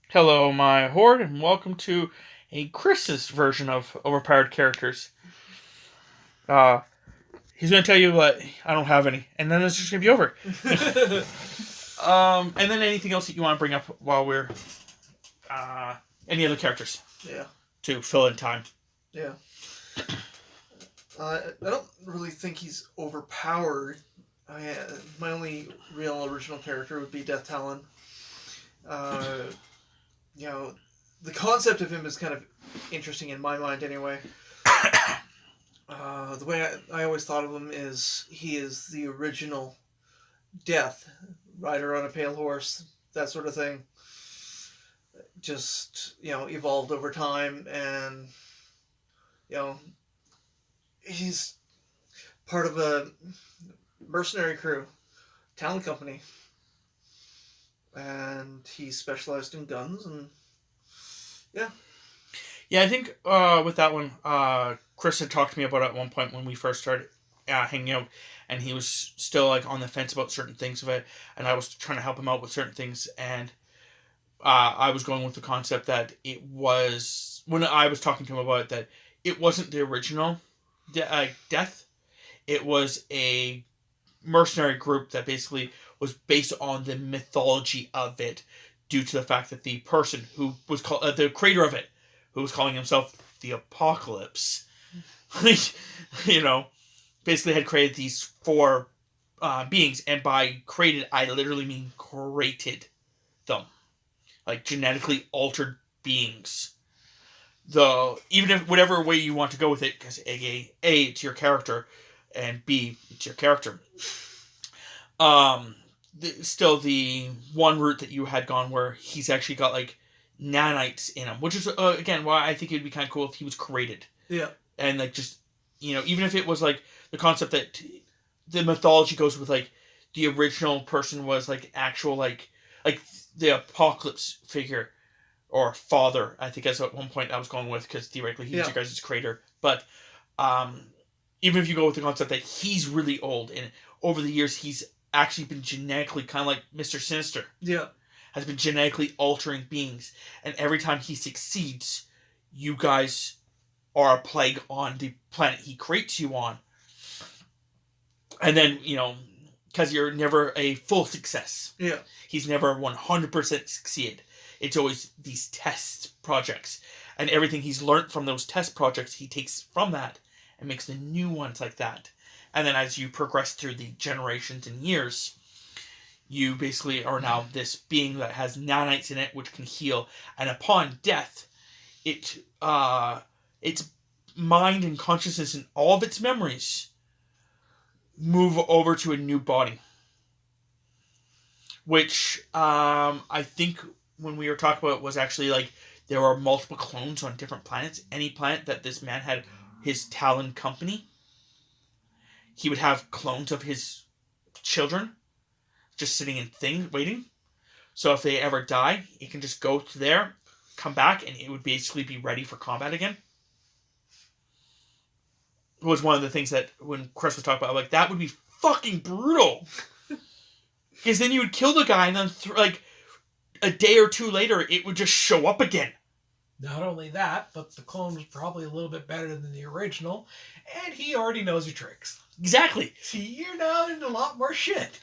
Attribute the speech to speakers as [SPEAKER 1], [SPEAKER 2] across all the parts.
[SPEAKER 1] Hello, my horde, and welcome to a Chris's version of Overpowered characters. Uh, he's going to tell you what I don't have any, and then it's just going to be over. And then anything else that you want to bring up while we're any other characters
[SPEAKER 2] Yeah.
[SPEAKER 1] to fill in time.
[SPEAKER 2] Yeah. I don't really think he's overpowered. My only real original character would be Death Talon. Uh, you know, the concept of him is kind of interesting in my mind, anyway. The way I always thought of him is he is the original Death, rider on a pale horse, that sort of thing. Just evolved over time, and you know he's part of a mercenary crew, talent company, and he specialized in guns. And yeah,
[SPEAKER 1] Yeah, I think with that one, Chris had talked to me about it at one point when we first started hanging out, and he was still like on the fence about certain things of it, and I was trying to help him out with certain things, and I was going with the concept that it was when I was talking to him about it that it wasn't the original death. It was a mercenary group that basically was based on the mythology of it, due to the fact that the person who was called the creator of it, who was calling himself the Apocalypse, you know, basically had created these four beings, and by created I literally mean created them, like genetically altered beings. The even if whatever way you want to go with it, because a it's your character, and B it's your character. Um, Still the one route that you had gone where he's actually got like nanites in him, which is again why I think it'd be kind of cool if he was created.
[SPEAKER 2] Yeah.
[SPEAKER 1] And like just even if it was like the concept that the mythology goes with like the original person was like actual like the apocalypse figure or father. I think that's at one point I was going with, because theoretically he's your guys' creator. But um, even if you go with the concept that he's really old and over the years he's actually been genetically kind of like Mr. Sinister.
[SPEAKER 2] Yeah.
[SPEAKER 1] Has been genetically altering beings, and every time he succeeds, you guys are a plague on the planet he creates you on. And then, because you're never a full success.
[SPEAKER 2] Yeah.
[SPEAKER 1] He's never 100% succeeded. It's always these test projects. And everything he's learned from those test projects, he takes from that and makes the new ones like that. And then as you progress through the generations and years, you basically are now this being that has nanites in it, which can heal. And upon death, its mind and consciousness and all of its memories move over to a new body. Which I think when we were talking about it was actually like there are multiple clones on different planets. Any planet that this man had his Talon company, he would have clones of his children just sitting in things waiting. So if they ever die, it can just go to there, come back, and it would basically be ready for combat again. It was one of the things that when Chris was talking about, like, that would be fucking brutal. Because then you would kill the guy, and then like a day or two later, it would just show up again.
[SPEAKER 3] Not only that, but the clone was probably a little bit better than the original, and he already knows your tricks.
[SPEAKER 1] Exactly.
[SPEAKER 3] See, you're now into a lot more shit.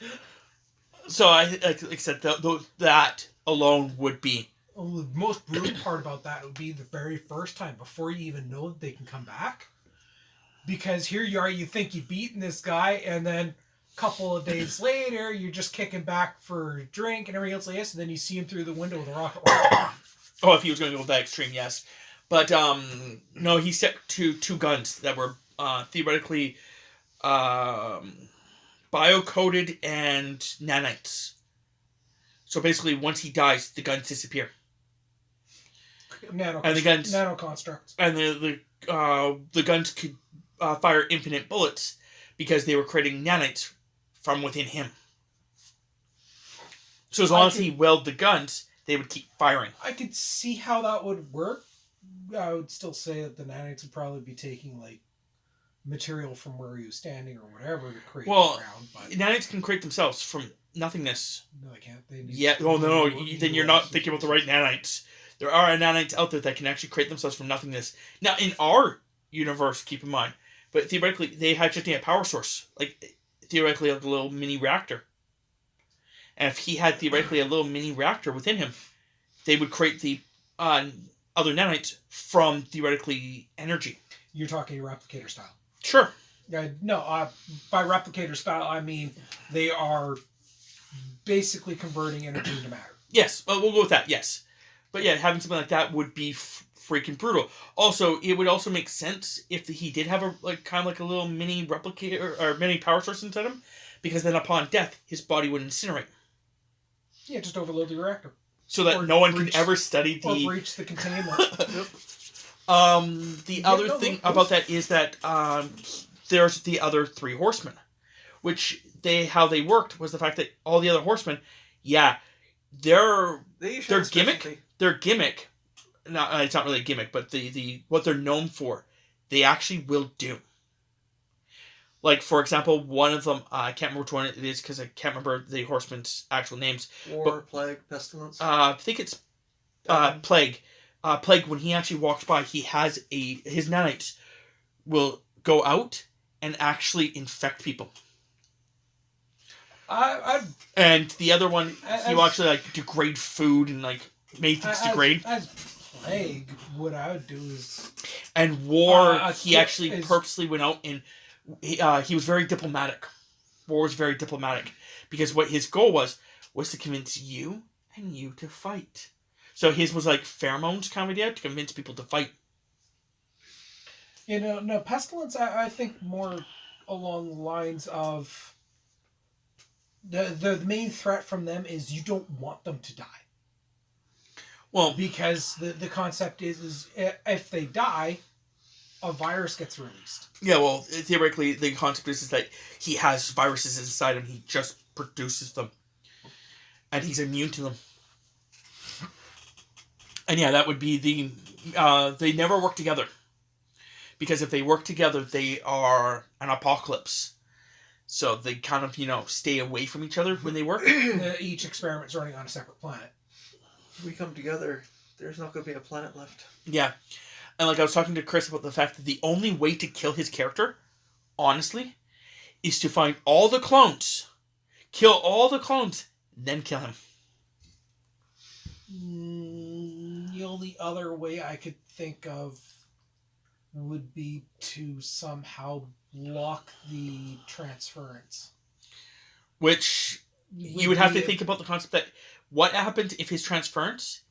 [SPEAKER 1] So like I said, that alone would be.
[SPEAKER 3] Well, the most brutal part about that would be the very first time, before you even know that they can come back. Because here you are, you think you've beaten this guy, and then a couple of days later, you're just kicking back for a drink and everything else like this, and then you see him through the window with a rocket launcher.
[SPEAKER 1] Oh, if he was going to go that extreme, yes. But no, he set to two guns that were theoretically bio-coded and nanites. So basically, once he dies, the guns disappear.
[SPEAKER 3] And the guns, nano constructs.
[SPEAKER 1] And the guns could fire infinite bullets because they were creating nanites from within him. So as long as he willed the guns, they would keep firing.
[SPEAKER 3] I could see how that would work. I would still say that the nanites would probably be taking like material from where he was standing or whatever to create the ground.
[SPEAKER 1] But nanites can create themselves from nothingness.
[SPEAKER 3] No, they can't. They need
[SPEAKER 1] Yeah. Oh no. Then you're not thinking about the right nanites. There are nanites out there that can actually create themselves from nothingness. Now, in our universe, keep in mind, but theoretically, they just need a power source, like theoretically a little mini reactor. And if he had theoretically a little mini reactor within him, they would create the other nanites from theoretically energy.
[SPEAKER 3] You're talking replicator style.
[SPEAKER 1] Sure.
[SPEAKER 3] No, by replicator style, I mean they are basically converting energy into matter.
[SPEAKER 1] Yes, we'll go with that. Yes, but yeah, having something like that would be freaking brutal. Also, it would also make sense if he did have a kind of a little mini replicator or mini power source inside him, because then upon death, his body would incinerate.
[SPEAKER 3] Yeah, just overload the reactor.
[SPEAKER 1] So that no one can ever study the...
[SPEAKER 3] Or breach the containment.
[SPEAKER 1] The other thing about that is that there's the other three horsemen. Which, how they worked was the fact that all the other horsemen, yeah, their gimmick, no, it's not really a gimmick, but the what they're known for, they actually will do. Like, for example, one of them, I can't remember which one it is because I can't remember the horsemen's actual names.
[SPEAKER 2] Plague, Pestilence.
[SPEAKER 1] I think it's Plague. Plague, when he actually walks by, he has his nanites will go out and actually infect people. And the other one, he will actually degrade food and make things degrade.
[SPEAKER 3] As Plague, what I would do is...
[SPEAKER 1] And War, he actually purposely went out and he was very diplomatic. War was very diplomatic because what his goal was to convince you and you to fight. So his was pheromones kind of idea to convince people to fight.
[SPEAKER 3] No, Pestilence, I think more along the lines of the main threat from them is you don't want them to die.
[SPEAKER 1] Well,
[SPEAKER 3] because the concept is if they die, a virus gets released.
[SPEAKER 1] Yeah, well, theoretically, the concept is that he has viruses inside him. He just produces them. And he's immune to them. And yeah, that would be they never work together. Because if they work together, they are an apocalypse. So they kind of, stay away from each other when they work.
[SPEAKER 3] Each experiment's running on a separate planet.
[SPEAKER 2] If we come together, there's not going to be a planet left.
[SPEAKER 1] Yeah. And I was talking to Chris about the fact that the only way to kill his character, honestly, is to find all the clones, kill all the clones, then kill him.
[SPEAKER 3] The only other way I could think of would be to somehow block the transference.
[SPEAKER 1] Which you would have to think about the concept that what happens if his transference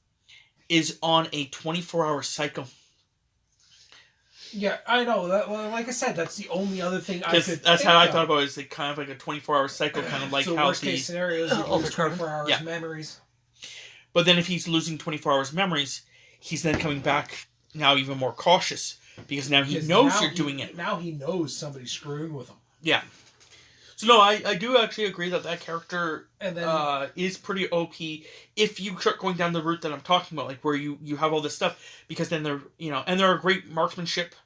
[SPEAKER 1] is on a 24-hour cycle.
[SPEAKER 3] Yeah, I know. Like I said, that's the only other thing I could
[SPEAKER 1] That's how I thought about it, is kind of a 24-hour cycle, kind of like
[SPEAKER 3] so
[SPEAKER 1] how
[SPEAKER 3] worst case scenario is you lose 24 hours memories.
[SPEAKER 1] But then if he's losing 24 hours memories, he's then coming back now even more cautious, because now he knows you're doing it.
[SPEAKER 3] Now he knows somebody's screwing with him.
[SPEAKER 1] Yeah. So no, I do actually agree that character
[SPEAKER 3] and then,
[SPEAKER 1] is pretty OP if you start going down the route that I'm talking about, where you have all this stuff, because then they're and they're a great marksmanship,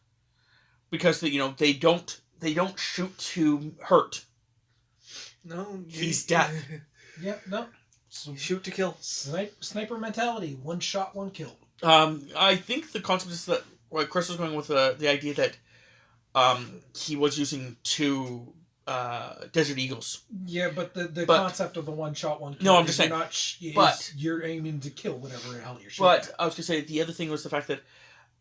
[SPEAKER 1] because they don't shoot to hurt.
[SPEAKER 2] No,
[SPEAKER 1] he's death.
[SPEAKER 3] Yeah, no.
[SPEAKER 2] Shoot to kill.
[SPEAKER 3] Sniper mentality. One shot, one kill.
[SPEAKER 1] I think the concept is that Chris was going with the idea that he was using two Desert Eagles.
[SPEAKER 3] Yeah, but the concept of the one shot, one kill.
[SPEAKER 1] No, I'm just saying.
[SPEAKER 3] You're aiming to kill whatever the hell you're shooting.
[SPEAKER 1] But I was going to say the other thing was the fact that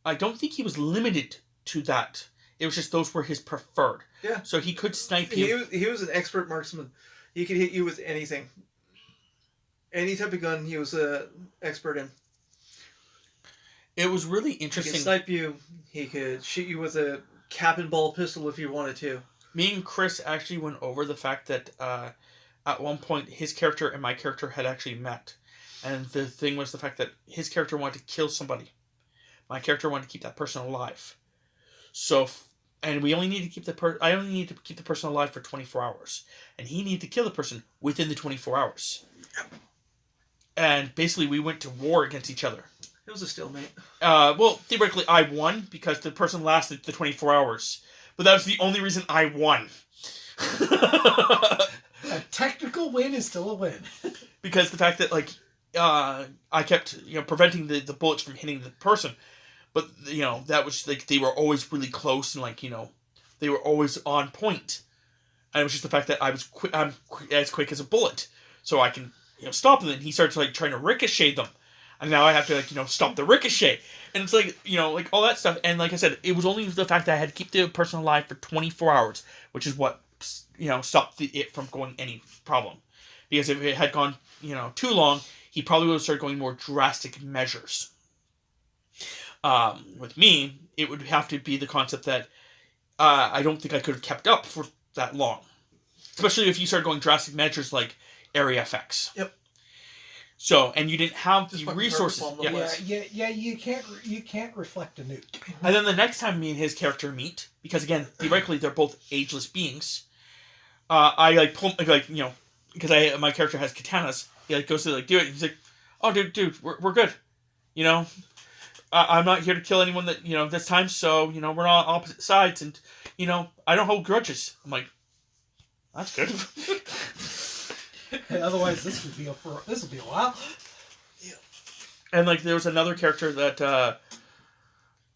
[SPEAKER 1] I don't think he was limited to that. It was just those were his preferred.
[SPEAKER 2] Yeah.
[SPEAKER 1] So he could snipe you.
[SPEAKER 2] He was an expert marksman. He could hit you with anything. Any type of gun he was an expert in.
[SPEAKER 1] It was really interesting.
[SPEAKER 2] He could snipe you. He could shoot you with a cap and ball pistol if you wanted to.
[SPEAKER 1] Me and Chris actually went over the fact that at one point his character and my character had actually met. And the thing was the fact that his character wanted to kill somebody. My character wanted to keep that person alive. So, and we only need to keep I only need to keep the person alive for 24 hours. And he needed to kill the person within the 24 hours. And basically we went to war against each other.
[SPEAKER 2] It was a stalemate.
[SPEAKER 1] Well, theoretically I won because the person lasted the 24 hours. But that was the only reason I won.
[SPEAKER 3] A technical win is still a win.
[SPEAKER 1] Because the fact that like I kept preventing the bullets from hitting the person, but that was like they were always really close and like they were always on point, and it was just the fact that I'm as quick as a bullet, so I can stop them. And he starts like trying to ricochet them, and now I have to like stop the ricochet, and it's like like all that stuff. And like I said, it was only the fact that I had to keep the person alive for 24 hours, which is what stopped it from going any problem. Because if it had gone too long, he probably would have started going more drastic measures. With me, it would have to be the concept that I don't think I could have kept up for that long. Especially if you start going drastic measures like area effects.
[SPEAKER 2] Yep.
[SPEAKER 1] So, and you didn't have
[SPEAKER 2] Just
[SPEAKER 1] the
[SPEAKER 2] fucking
[SPEAKER 1] resources.
[SPEAKER 2] purple
[SPEAKER 1] Yeah.
[SPEAKER 2] bomb was.
[SPEAKER 3] Yeah. You can't reflect a nuke.
[SPEAKER 1] And then the next time me and his character meet, because again, theoretically they're both ageless beings. I like pull like because my character has katanas. He like goes to like do it. And he's like, "Oh, dude, we're good. I'm not here to kill anyone that this time. So we're on opposite sides, and I don't hold grudges." I'm like, "That's good."
[SPEAKER 3] Otherwise, this will be a while.
[SPEAKER 1] And like there was another character that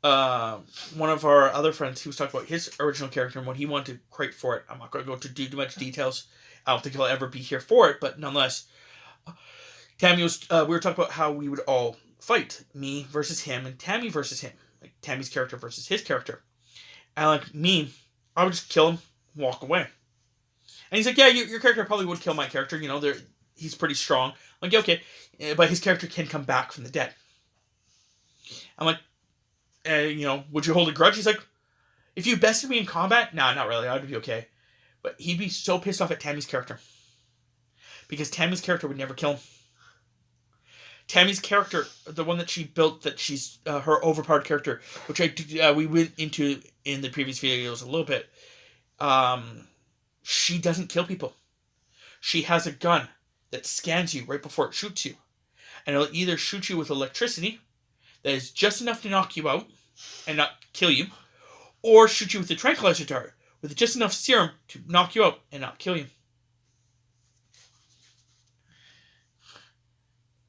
[SPEAKER 1] one of our other friends, he was talking about his original character and what he wanted to create for it. I'm not going to go into too much details. I don't think he'll ever be here for it, but nonetheless, Tammy was. We were talking about how we would all fight, me versus him and Tammy versus him, like Tammy's character versus his character. And like me, I would just kill him, walk away. And he's like, "Yeah, your character probably would kill my character. He's pretty strong." I'm like, "Yeah, okay, but his character can come back from the dead." I'm like, "Would you hold a grudge?" He's like, "If you bested me in combat, nah, not really. I'd be okay." But he'd be so pissed off at Tammy's character because Tammy's character would never kill him. Tammy's character, the one that she built, that she's her overpowered character, which we went into in the previous videos a little bit. She doesn't kill people. She has a gun that scans you right before it shoots you, and it'll either shoot you with electricity that is just enough to knock you out and not kill you, or shoot you with a tranquilizer dart with just enough serum to knock you out and not kill you.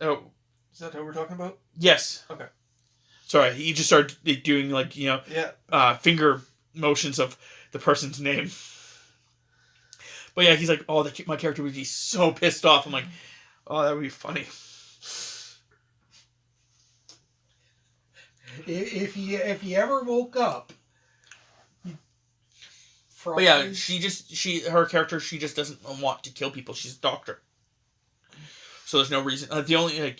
[SPEAKER 1] Oh.
[SPEAKER 2] Is that who we're talking about?
[SPEAKER 1] Yes.
[SPEAKER 2] Okay.
[SPEAKER 1] Sorry, he just started doing like finger motions of the person's name. But yeah, he's like, "Oh, my character would be so pissed off." I'm like, "Oh, that would be funny."
[SPEAKER 3] If he ever woke up.
[SPEAKER 1] But yeah, her character, she just doesn't want to kill people. She's a doctor. So there's no reason. The only,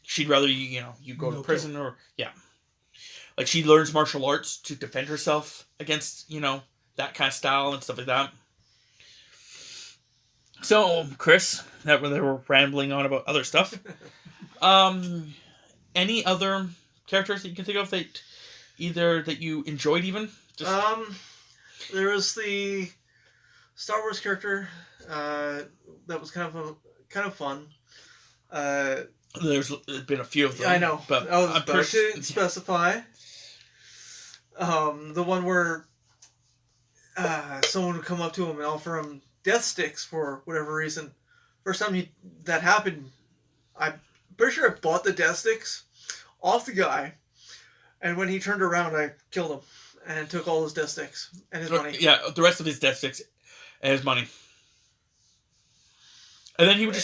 [SPEAKER 1] she'd rather you go to prison or, yeah. Like, she learns martial arts to defend herself against, that kind of style and stuff like that. So, Chris, that when they were rambling on about other stuff, any other characters that you can think of that you enjoyed even?
[SPEAKER 2] There was the Star Wars character that was kind of fun.
[SPEAKER 1] There's been a few of them.
[SPEAKER 2] I know,
[SPEAKER 1] but
[SPEAKER 2] I was about to specify. The one where someone would come up to him and offer him death sticks for whatever reason. First time that happened, I'm pretty sure I bought the death sticks off the guy, and when he turned around, I killed him and took all his death sticks and his money.
[SPEAKER 1] Yeah, the rest of his death sticks and his money. And then he would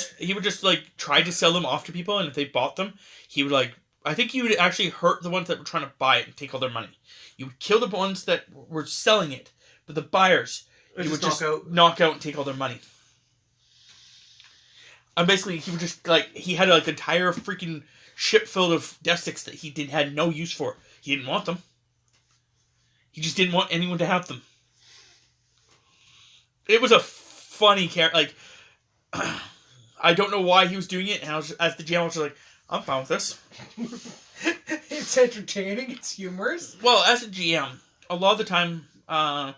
[SPEAKER 1] just like try to sell them off to people, and if they bought them, he would I think he would actually hurt the ones that were trying to buy it and take all their money. You would kill the ones that were selling it, but the buyers, you would just knock out and take all their money. And basically, he would just he had an entire freaking ship filled of death sticks that he had no use for. He didn't want them. He just didn't want anyone to have them. It was a funny character. I don't know why he was doing it, and I was as the GM, I was just like, "I'm fine with this."
[SPEAKER 3] It's entertaining. It's humorous.
[SPEAKER 1] Well, as a GM, a lot of the time, I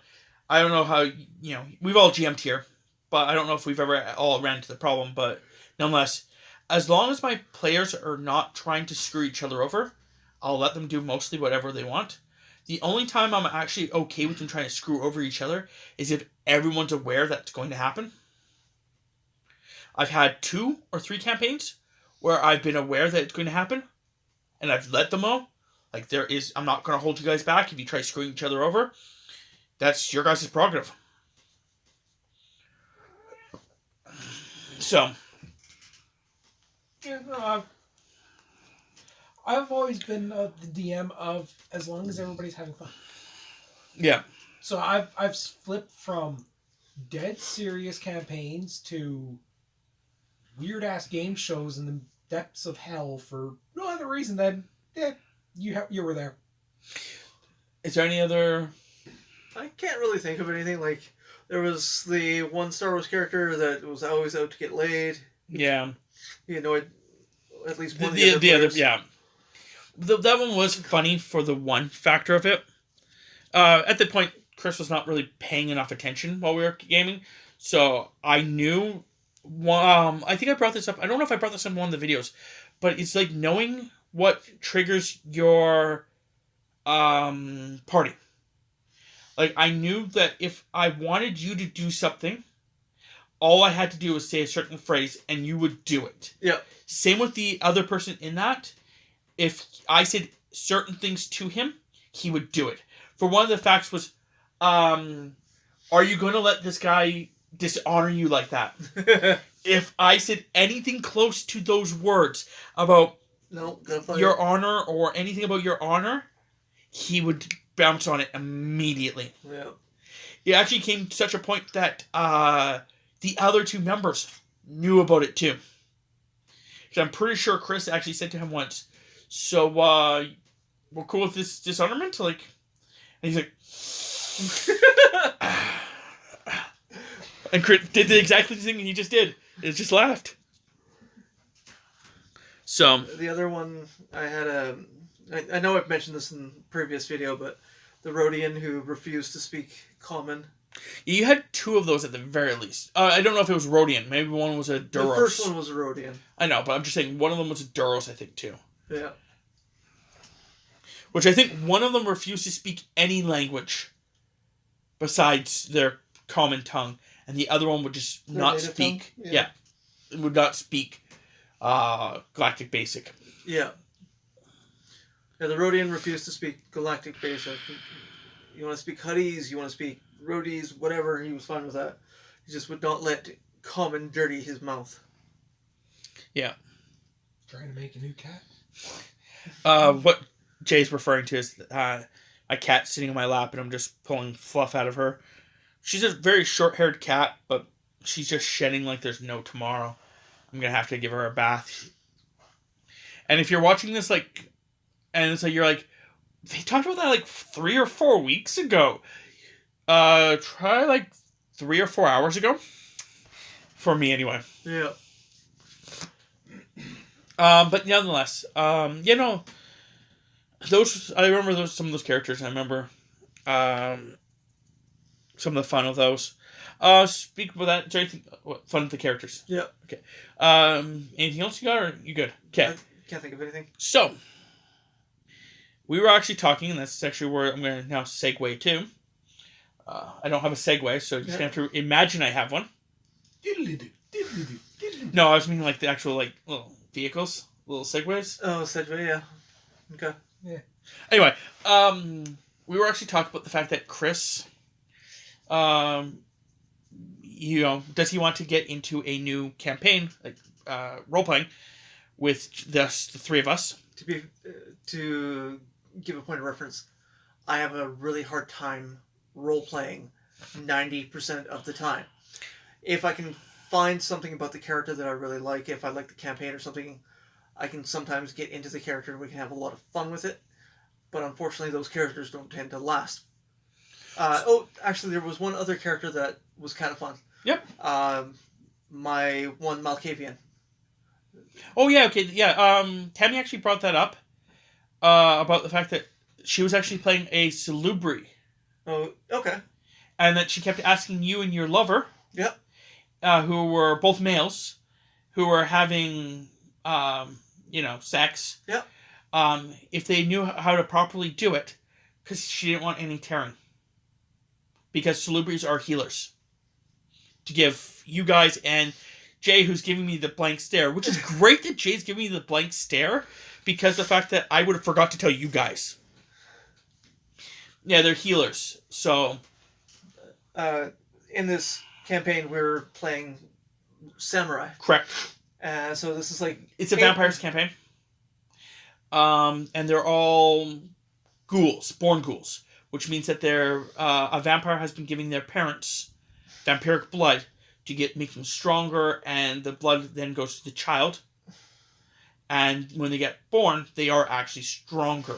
[SPEAKER 1] don't know how we've all GM'd here, but I don't know if we've ever all ran into the problem. But nonetheless, as long as my players are not trying to screw each other over, I'll let them do mostly whatever they want. The only time I'm actually okay with them trying to screw over each other is if everyone's aware that's going to happen. I've had 2 or 3 campaigns where I've been aware that it's going to happen, and I've let them know. Like, I'm not going to hold you guys back if you try screwing each other over. That's your guys' prerogative. So.
[SPEAKER 3] Yeah, no, I've always been the DM of as long as everybody's having fun.
[SPEAKER 1] Yeah.
[SPEAKER 3] So I've flipped from dead serious campaigns to weird ass game shows in the depths of hell for no other reason than you were there.
[SPEAKER 1] Is there any other?
[SPEAKER 2] I can't really think of anything. Like, there was the one Star Wars character that was always out to get laid.
[SPEAKER 1] Yeah.
[SPEAKER 2] He annoyed at least one
[SPEAKER 1] the
[SPEAKER 2] of the other players.
[SPEAKER 1] yeah. That one was funny for the one factor of it. At the point, Chris was not really paying enough attention while we were gaming, so I knew. I think I brought this up. I don't know if I brought this up in one of the videos, but it's like knowing what triggers your party. Like, I knew that if I wanted you to do something, all I had to do was say a certain phrase, and you would do it.
[SPEAKER 2] Yeah.
[SPEAKER 1] Same with the other person in that. If I said certain things to him, he would do it. For one of the facts was, are you going to let this guy dishonor you like that? If I said anything close to those words about your honor or anything about your honor, he would bounce on it immediately.
[SPEAKER 2] Yeah.
[SPEAKER 1] It actually came to such a point that the other 2 members knew about it too. So I'm pretty sure Chris actually said to him once, so, we're cool with this dishonorment? Like, and he's like, and Chris did the exactly the thing he just did. It just laughed. So.
[SPEAKER 2] The other one, I know I've mentioned this in the previous video, but the Rhodian who refused to speak Common.
[SPEAKER 1] You had 2 of those at the very least. I don't know if it was Rhodian. Maybe one was a Duros.
[SPEAKER 2] The first one was a Rhodian.
[SPEAKER 1] I know, but I'm just saying one of them was a Duros, I think, too.
[SPEAKER 2] Yeah.
[SPEAKER 1] Which I think one of them refused to speak any language besides their common tongue, and the other one would just
[SPEAKER 2] Their
[SPEAKER 1] not
[SPEAKER 2] native
[SPEAKER 1] speak.
[SPEAKER 2] tongue?
[SPEAKER 1] Yeah. Would not speak Galactic Basic.
[SPEAKER 2] Yeah. Yeah, the Rhodian refused to speak Galactic Basic. You want to speak Huddies, you want to speak Rhodis, whatever, he was fine with that. He just would not let Common dirty his mouth.
[SPEAKER 1] Yeah.
[SPEAKER 3] Trying to make a new cat?
[SPEAKER 1] What Jay's referring to is a cat sitting on my lap and I'm just pulling fluff out of her. She's a very short-haired cat, but she's just shedding like there's no tomorrow. I'm going to have to give her a bath. And if you're watching this, like, and it's like, you're like, they talked about that like 3 or 4 weeks ago. Try like 3 or 4 hours ago. For me, anyway.
[SPEAKER 2] Yeah.
[SPEAKER 1] But nonetheless, you know, I remember some of those characters. I remember, some of the fun of those. Speak about that. Do you think fun of the characters?
[SPEAKER 2] Yeah.
[SPEAKER 1] Okay. Anything else you got, or you good? Okay.
[SPEAKER 2] Can't think of anything.
[SPEAKER 1] So, we were actually talking, and that's actually where I'm going to now segue to. I don't have a segue, so you're just going to have to imagine I have one. No, I was meaning like the actual like little vehicles, little segways.
[SPEAKER 2] Oh, Segway, yeah. Okay.
[SPEAKER 3] Yeah.
[SPEAKER 1] Anyway, we were actually talking about the fact that Chris, you know, does he want to get into a new campaign, like role playing, with just the 3 of us?
[SPEAKER 2] To give a point of reference, I have a really hard time role playing 90% of the time. If I can find something about the character that I really like, if I like the campaign or something, I can sometimes get into the character and we can have a lot of fun with it. But unfortunately, those characters don't tend to last. Actually, there was one other character that was kind of fun.
[SPEAKER 1] Yep.
[SPEAKER 2] My one Malkavian.
[SPEAKER 1] Oh, yeah, okay, yeah. Tammy actually brought that up, about the fact that she was actually playing a Salubri.
[SPEAKER 2] Oh, okay.
[SPEAKER 1] And that she kept asking you and your lover,
[SPEAKER 2] Yep.
[SPEAKER 1] Who were both males, who were having, sex.
[SPEAKER 2] Yep.
[SPEAKER 1] If they knew how to properly do it, because she didn't want any tearing. Because Salubris are healers. To give you guys and Jay who's giving me the blank stare, which is great that Jay's giving me the blank stare because the fact that I would have forgot to tell you guys. Yeah, they're healers. So,
[SPEAKER 2] in this campaign, we're playing samurai.
[SPEAKER 1] correct.
[SPEAKER 2] So this is like
[SPEAKER 1] It's a vampires campaign. And they're all ghouls, born ghouls, which means that they're a vampire has been giving their parents vampiric blood to make them stronger, and the blood then goes to the child. And when they get born, they are actually stronger.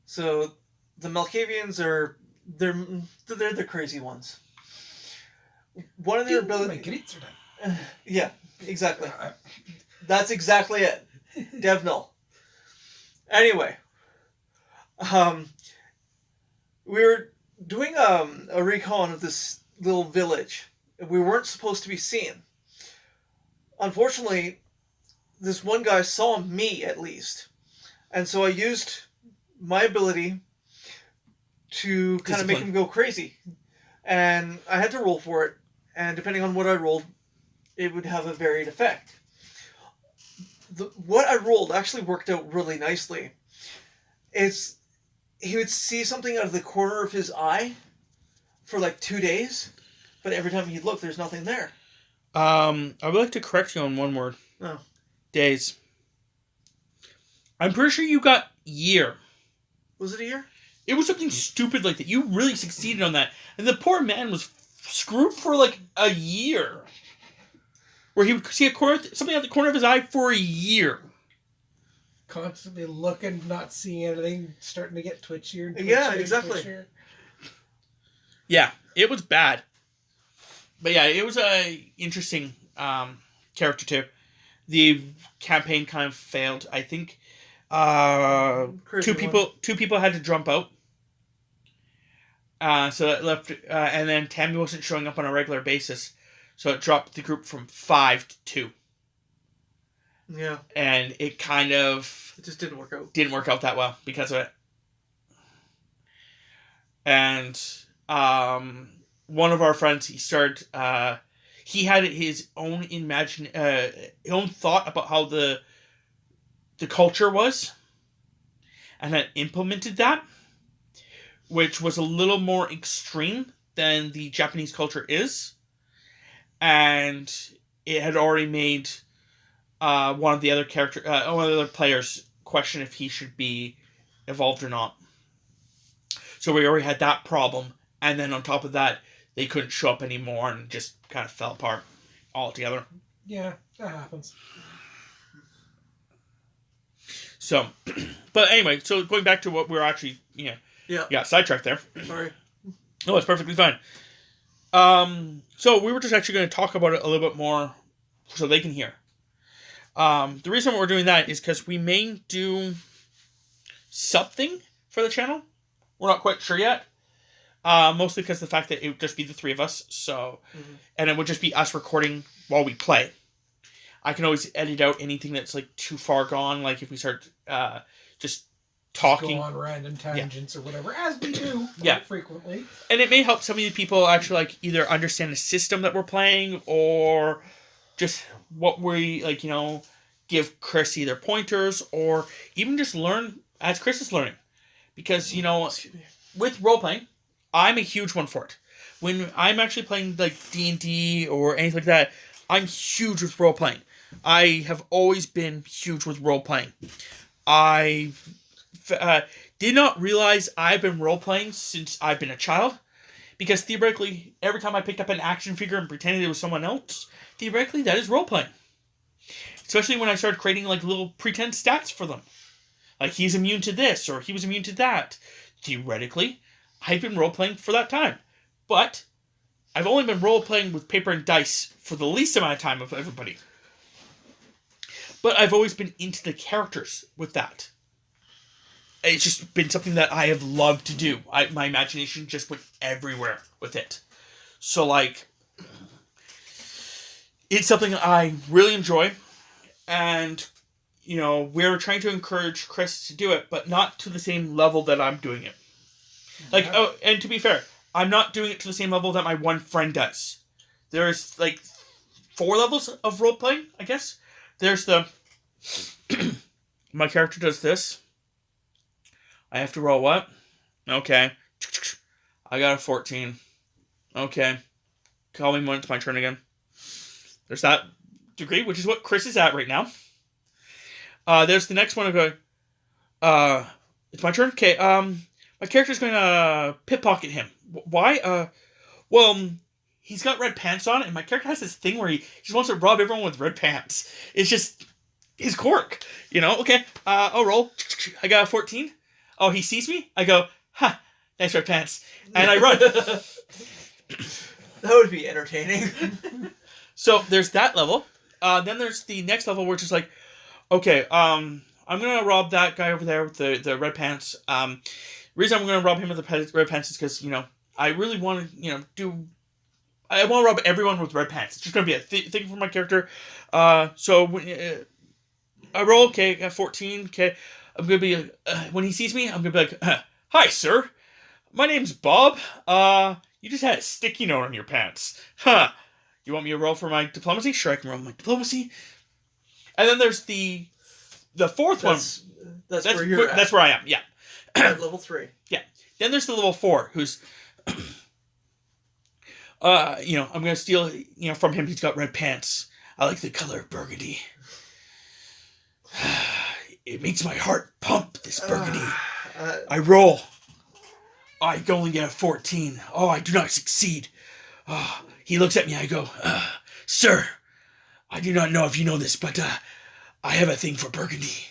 [SPEAKER 2] So the Malkavians are they're the crazy ones. One of their abilities. Yeah, exactly. That's exactly it. Devnil. Anyway, we were doing a recon of this little village. We weren't supposed to be seen. Unfortunately, this one guy saw me at least, and so I used my ability to kind of make him go crazy, and I had to roll for it. And depending on what I rolled, it would have a varied effect. What I rolled actually worked out really nicely. He would see something out of the corner of his eye for like 2 days, but every time he'd look, there's nothing there.
[SPEAKER 1] I would like to correct you on one word.
[SPEAKER 2] Oh.
[SPEAKER 1] Days. I'm pretty sure you got year.
[SPEAKER 2] Was it a year?
[SPEAKER 1] It was something stupid like that. You really succeeded on that. And the poor man was screwed for like a year. Where he would see something out the corner of his eye for a year.
[SPEAKER 3] Constantly looking, not seeing anything, starting to get twitchier.
[SPEAKER 2] Yeah, exactly.
[SPEAKER 3] Twitchier.
[SPEAKER 1] Yeah, it was bad. But yeah, it was a interesting character too. The campaign kind of failed. I think two people had to jump out. So it left, and then Tammy wasn't showing up on a regular basis, so it dropped the group from 5 to 2.
[SPEAKER 2] Yeah,
[SPEAKER 1] and it
[SPEAKER 2] just didn't work out.
[SPEAKER 1] Didn't work out that well because of it. And one of our friends, he had his own own thought about how the culture was, and had implemented that, which was a little more extreme than the Japanese culture is, and it had already made one of the other players question if he should be evolved or not. So we already had that problem, and then on top of that, they couldn't show up anymore and just kind of fell apart altogether.
[SPEAKER 3] Yeah, that happens.
[SPEAKER 1] So, but anyway, so going back to what we're actually, sidetracked there.
[SPEAKER 2] Sorry.
[SPEAKER 1] No, it's perfectly fine. So we were just actually going to talk about it a little bit more so they can hear. The reason we're doing that is because we may do something for the channel. We're not quite sure yet. Mostly because of the fact that it would just be the three of us. So, and it would just be us recording while we play. I can always edit out anything that's like too far gone. Like if we start just talking,
[SPEAKER 3] go on random tangents or whatever, as we do frequently.
[SPEAKER 1] And it may help some of you people actually like either understand the system that we're playing or just what we like, give Chris either pointers or even just learn as Chris is learning. Because, with role-playing, I'm a huge one for it. When I'm actually playing, like, D&D or anything like that, I'm huge with role-playing. I have always been huge with role-playing. I did not realize I've been role-playing since I've been a child. Because theoretically, every time I picked up an action figure and pretended it was someone else, theoretically, that is role-playing. Especially when I started creating, like, little pretend stats for them. Like, he's immune to this, or he was immune to that. Theoretically, I've been role-playing for that time. But I've only been role-playing with paper and dice for the least amount of time of everybody. But I've always been into the characters with that. It's just been something that I have loved to do. My imagination just went everywhere with it. So, like, it's something I really enjoy. And we're trying to encourage Chris to do it, but not to the same level that I'm doing it. Like, and to be fair, I'm not doing it to the same level that my one friend does. There's, like, 4 levels of role playing, I guess. There's the my character does this. I have to roll what? Okay. I got a 14. Okay. Call me when it's my turn again. There's that degree, which is what Chris is at right now. There's the next one. I go, it's my turn? Okay, my character's going to pickpocket him. Why? Well, he's got red pants on, and my character has this thing where he just wants to rob everyone with red pants. It's just his quirk, you know? Okay, I'll roll. I got a 14. Oh, he sees me? I go, ha, nice red pants. And I run.
[SPEAKER 2] That would be entertaining.
[SPEAKER 1] So there's that level. Then there's the next level where it's just like, okay, I'm gonna rob that guy over there with the red pants. Reason I'm gonna rob him with the red pants is because, you know, I really want to, I want to rob everyone with red pants. It's just gonna be a thing for my character. So when I roll, okay, I got 14. Okay, I'm gonna be when he sees me, I'm gonna be like, hi, sir. My name's Bob. You just had a sticky note on your pants. Huh. You want me to roll for my diplomacy? Sure, I can roll my diplomacy. And then there's the fourth one.
[SPEAKER 2] That's where you're at.
[SPEAKER 1] That's where I am, yeah.
[SPEAKER 2] At level 3.
[SPEAKER 1] Yeah. Then there's the level 4, who's... I'm going to steal, from him. He's got red pants. I like the color burgundy. It makes my heart pump, this burgundy. I roll. I only get a 14. Oh, I do not succeed. Oh, he looks at me. I go, sir, I do not know if you know this, but I have a thing for burgundy.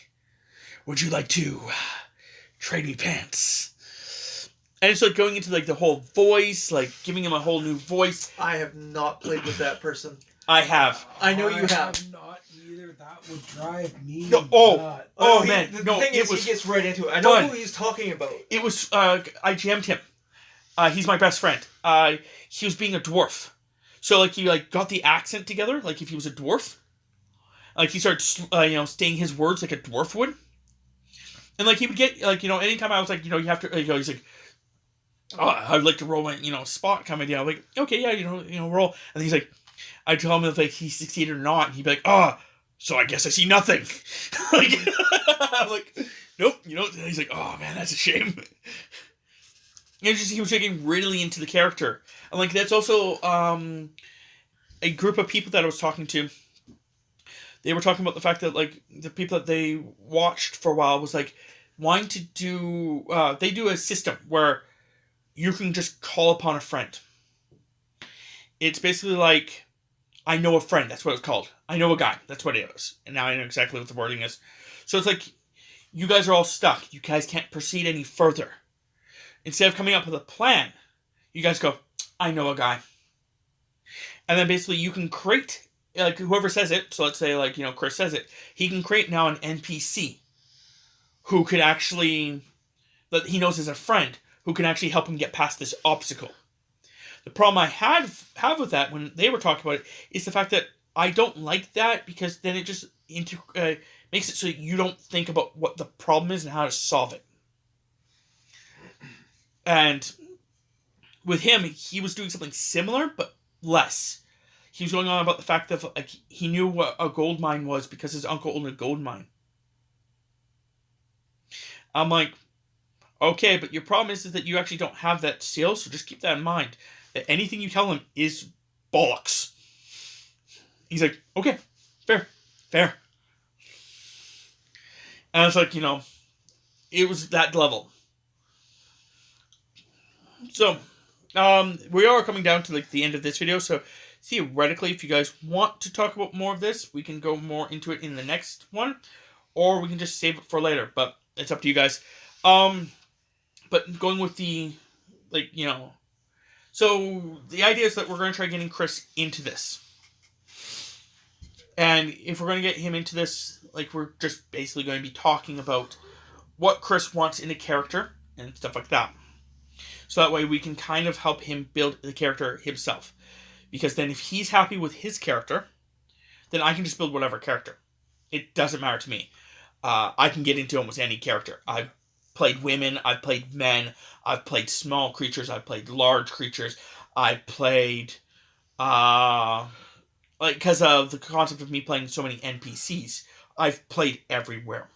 [SPEAKER 1] Would you like to trade me pants? And it's like going into like the whole voice, like giving him a whole new voice.
[SPEAKER 2] I have not played with that person.
[SPEAKER 1] I have.
[SPEAKER 2] I know you have.
[SPEAKER 3] Not either. That would drive me
[SPEAKER 1] No,
[SPEAKER 3] nuts.
[SPEAKER 1] Man.
[SPEAKER 2] The
[SPEAKER 1] No,
[SPEAKER 2] thing
[SPEAKER 1] it
[SPEAKER 2] is,
[SPEAKER 1] was
[SPEAKER 2] he gets right into it. I know
[SPEAKER 1] fun.
[SPEAKER 2] who he's talking about.
[SPEAKER 1] It was, I jammed him. He's my best friend. He was being a dwarf. So, like, he, like, got the accent together, like, if he was a dwarf. Like, he started, saying his words like a dwarf would. And, like, he would get, like, anytime I was like, you have to, he's like, oh, I'd like to roll my, spot kind of idea. I'm like, okay, yeah, roll. And he's like, I tell him if, like, he succeeded or not. And he'd be like, so I guess I see nothing. Like, I'm like, nope, And he's like, oh, man, that's a shame. He was getting really into the character. And, like, that's also a group of people that I was talking to. They were talking about the fact that, like, the people that they watched for a while was, like, wanting to do... they do a system where you can just call upon a friend. It's basically like, I know a friend. That's what it's called. I know a guy. That's what it is. And now I know exactly what the wording is. So it's like, you guys are all stuck. You guys can't proceed any further. Instead of coming up with a plan, you guys go, I know a guy. And then basically you can create, like, whoever says it, so let's say, like, Chris says it, he can create now an NPC who could actually, that he knows as a friend, who can actually help him get past this obstacle. The problem I have with that, when they were talking about it, is the fact that I don't like that, because then it just makes it so you don't think about what the problem is and how to solve it. And with him, he was doing something similar, but less. He was going on about the fact that, like, he knew what a gold mine was because his uncle owned a gold mine. I'm like, okay, but your problem is that you actually don't have that skill, so just keep that in mind. That anything you tell him is bollocks. He's like, okay, fair. And it's like, it was that level. So, we are coming down to, like, the end of this video, so theoretically, if you guys want to talk about more of this, we can go more into it in the next one, or we can just save it for later, but it's up to you guys. But going with the, like, so the idea is that we're going to try getting Chris into this. And if we're going to get him into this, like, we're just basically going to be talking about what Chris wants in a character and stuff like that. So that way we can kind of help him build the character himself. Because then if he's happy with his character, then I can just build whatever character. It doesn't matter to me. I can get into almost any character. I've played women, I've played men, I've played small creatures, I've played large creatures, I've played like, because of the concept of me playing so many NPCs, I've played everywhere.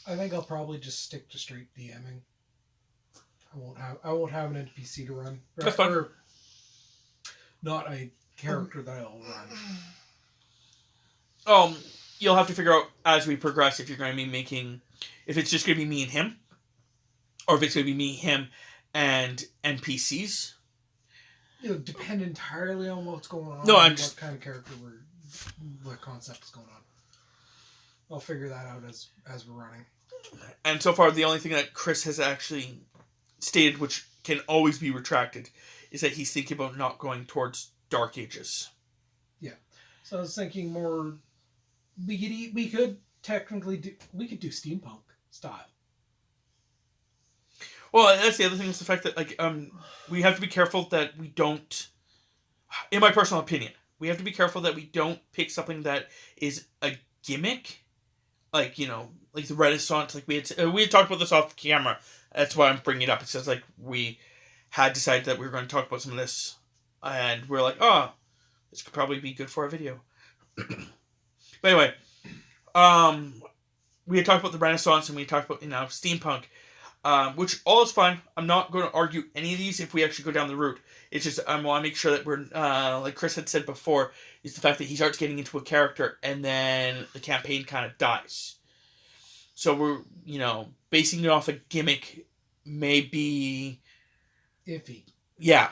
[SPEAKER 3] I think I'll probably just stick to straight DMing. I won't have an NPC to run.
[SPEAKER 1] That's fine.
[SPEAKER 3] Or not a character that I'll run.
[SPEAKER 1] You'll have to figure out as we progress if you're going to be making, if it's just going to be me and him, or if it's going to be me, him, and NPCs.
[SPEAKER 3] It'll depend entirely on what's going on.
[SPEAKER 1] No, I'm
[SPEAKER 3] and
[SPEAKER 1] just
[SPEAKER 3] what kind of character what concept is going on. I'll figure that out as we're running.
[SPEAKER 1] And so far, the only thing that Chris has actually stated, which can always be retracted, is that he's thinking about not going towards Dark Ages.
[SPEAKER 3] Yeah. So I was thinking more. We could technically do steampunk style.
[SPEAKER 1] Well, that's the other thing, is the fact that, like, we have to be careful that we don't, in my personal opinion, we have to be careful that we don't pick something that is a gimmick, like, you know, like the Renaissance, like we had talked about this off camera. That's why I'm bringing it up. It says, like, we had decided that we were going to talk about some of this, and we're like, oh, this could probably be good for a video. But anyway, we had talked about the Renaissance, and we talked about, you know, steampunk, which all is fine. I'm not going to argue any of these if we actually go down the route. It's just I want to make sure that we're, like Chris had said before, is the fact that he starts getting into a character and then the campaign kind of dies. So we're, you know, basing it off a gimmick may be
[SPEAKER 3] iffy.
[SPEAKER 1] Yeah.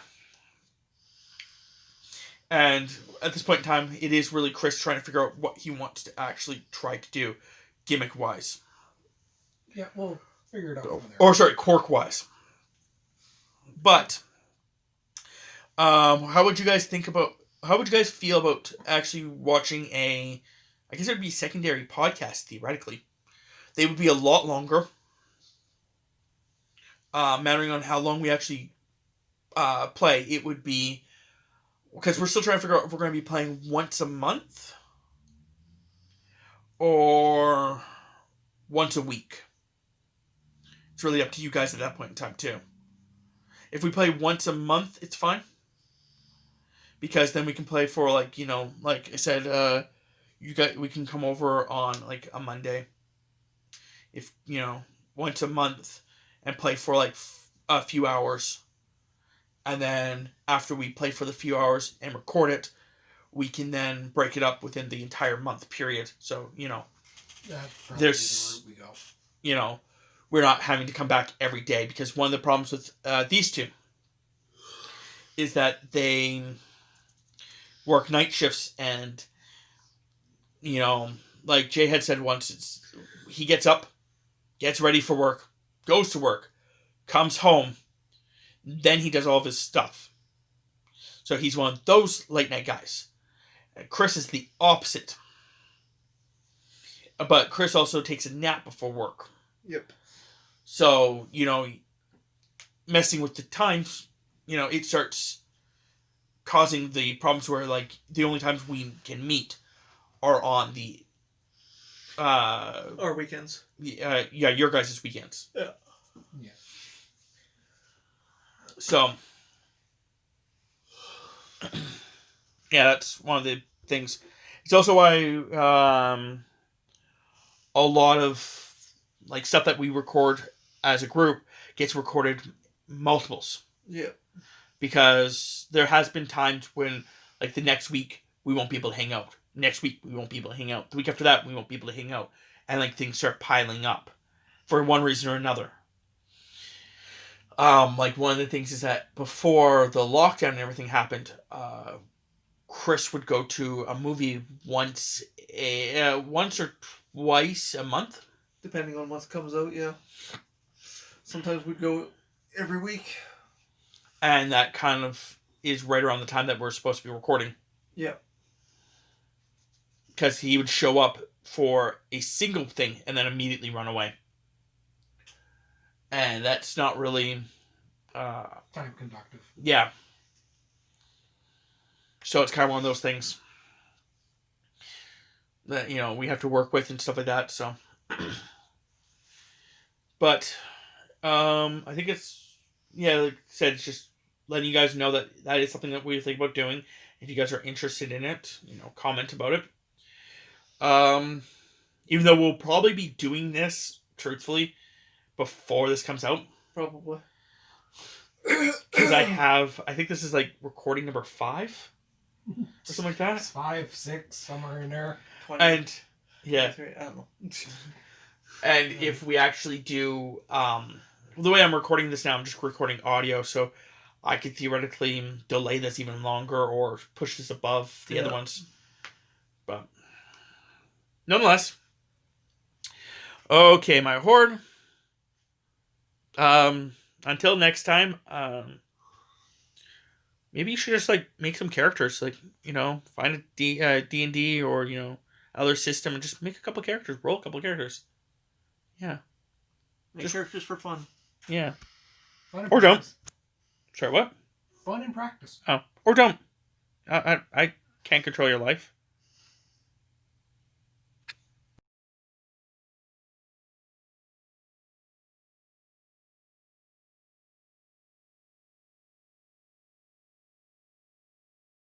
[SPEAKER 1] And at this point in time, it is really Chris trying to figure out what he wants to actually try to do, gimmick-wise.
[SPEAKER 3] Yeah, we'll figure it out from there.
[SPEAKER 1] Or, sorry, quirk-wise. But, how would you guys feel about actually watching I guess it would be a secondary podcast, theoretically. They would be a lot longer, mattering on how long we actually play. It would be, because we're still trying to figure out if we're going to be playing once a month or once a week. It's really up to you guys at that point in time, too. If we play once a month, it's fine. Because then we can play for, like, you know, like I said, we can come over on, like, a Monday. If, you know, once a month and play for, like, a few hours. And then after we play for the few hours and record it, we can then break it up within the entire month period. So, you know, there's,
[SPEAKER 3] the route we go.
[SPEAKER 1] You know, we're not having to come back every day, because one of the problems with these two is that they work night shifts, and, you know, like Jay had said once, he gets up, gets ready for work, goes to work, comes home, then he does all of his stuff. So he's one of those late night guys. And Chris is the opposite. But Chris also takes a nap before work.
[SPEAKER 2] Yep.
[SPEAKER 1] So, you know, messing with the times, you know, it starts causing the problems where, like, the only times we can meet are on the
[SPEAKER 2] Our weekends.
[SPEAKER 1] Yeah, your guys' weekends.
[SPEAKER 2] Yeah.
[SPEAKER 3] Yeah.
[SPEAKER 1] So, yeah, that's one of the things. It's also why a lot of, like, stuff that we record as a group gets recorded multiples.
[SPEAKER 2] Yeah.
[SPEAKER 1] Because there has been times when, like, the next week we won't be able to hang out. Next week we won't be able to hang out. The week after that we won't be able to hang out. And, like, things start piling up for one reason or another. Like, one of the things is that before the lockdown and everything happened, Chris would go to a movie once or twice a month.
[SPEAKER 2] Depending on what comes out, yeah. Sometimes we'd go every week.
[SPEAKER 1] And that kind of is right around the time that we're supposed to be recording.
[SPEAKER 2] Yeah.
[SPEAKER 1] Because he would show up for a single thing and then immediately run away. And that's not really
[SPEAKER 3] time conductive.
[SPEAKER 1] Yeah. So it's kind of one of those things that, you know, we have to work with and stuff like that. So, but I think it's, yeah, like I said, it's just letting you guys know that that is something that we think about doing, If you guys are interested in it, comment about it. Even though we'll probably be doing this, truthfully, before this comes out.
[SPEAKER 2] Probably.
[SPEAKER 1] Because I think this is like recording number 5 or something like that.
[SPEAKER 3] It's 5, 6, somewhere in there.
[SPEAKER 2] 20,
[SPEAKER 1] And yeah,
[SPEAKER 2] 23, I don't know.
[SPEAKER 1] and if we actually do, the way I'm recording this now, I'm just recording audio, so I could theoretically delay this even longer or push this above the other ones. But nonetheless, okay, my horde. Until next time, maybe you should just like make some characters, like find a D&D or other system and just make a couple characters, roll a couple characters. Yeah,
[SPEAKER 2] Make characters for fun.
[SPEAKER 1] Yeah,
[SPEAKER 3] Fun
[SPEAKER 1] or don't. Sorry, what?
[SPEAKER 3] Fun in practice.
[SPEAKER 1] Oh, or don't. I can't control your life.